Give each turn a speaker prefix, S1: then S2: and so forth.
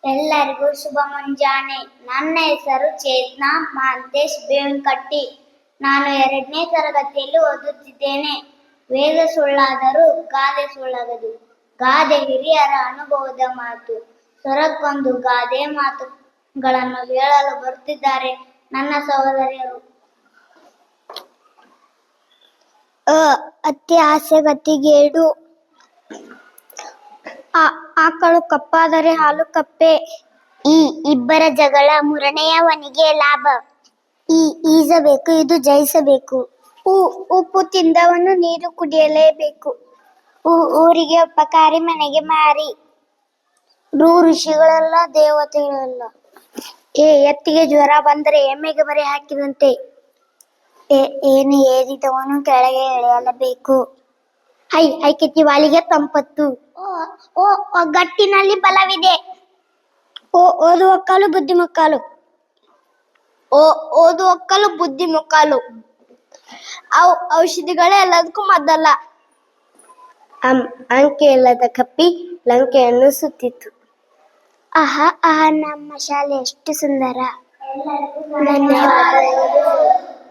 S1: ಎಲ್ಲರಿಗೂ ಶುಭ ಮುಂಜಾನೆ. ನನ್ನ ಹೆಸರು ಚೇತನಾ ಮಹಾಂತೇಶ್ ಬೇವಿನಕಟ್ಟಿ. ನಾನು 2ನೇ ತರಗತಿಯಲ್ಲಿ ಓದುತ್ತಿದ್ದೇನೆ. ವೇದ ಸುಳ್ಳಾದರೂ ಗಾದೆ ಸುಳ್ಳಾಗದು. ಗಾದೆ ಹಿರಿಯರ ಅನುಭವದ ಮಾತು. ಸ್ವರಕ್ಕೊಂದು ಗಾದೆ ಮಾತುಗಳನ್ನು ಹೇಳಲು ಬರುತ್ತಿದ್ದಾರೆ ನನ್ನ ಸಹೋದರಿಯರು. ಅತಿ ಆಸೆ ಗತಿಗೇಡು. ಆಕಳು ಕಪ್ಪಾದರೆ ಹಾಲು ಕಪ್ಪೆ. ಇಬ್ಬರ ಜಗಳ 3ನೆಯವನಿಗೆ ಲಾಭ. ಈಜಬೇಕು, ಇದು ಜಯಿಸಬೇಕು. ಉಪ್ಪು ತಿಂದವನು ನೀರು ಕುಡಿಯಲೇಬೇಕು. ಊರಿಗೆ ಉಪಕಾರಿ ಮನೆಗೆ ಮಾರಿ. ಋಷಿಗಳೆಲ್ಲ ದೇವತೆಗಳೆಲ್ಲ. ಎತ್ತಿಗೆ ಜ್ವರ ಬಂದರೆ ಎಮ್ಮೆಗೆ ಬರೆ ಹಾಕಿದಂತೆ. ಏನು ಏರಿದವನು ಕೆಳಗೆ ಎಳೆಯಲೇಬೇಕು. ಐಕೆತ್ತಿ ವಾಲಿಗೆ ತಂಪತ್ತು. ಒಗ್ಗಟ್ಟಿನಲ್ಲಿ ಬಲವಿದೆ. ಓದುವ ಕಾಲು ಬುದ್ಧಿ ಮಕ್ಕಳು. ಓದುವ ಕಾಲು ಬುದ್ಧಿ ಮಕ್ಕಳು. ಔಷಧಿಗಳೇ ಎಲ್ಲದಕ್ಕೂ ಮದ್ದಲ್ಲ. ಅಂಕೆ ಇಲ್ಲದ ಕಪ್ಪಿ ಲಂಕೆಯನ್ನು ಸುತ್ತಿತ್ತು. ಆಹಾ, ನಮ್ಮ ಶಾಲೆ ಎಷ್ಟು ಸುಂದರ. ಧನ್ಯವಾದಗಳು.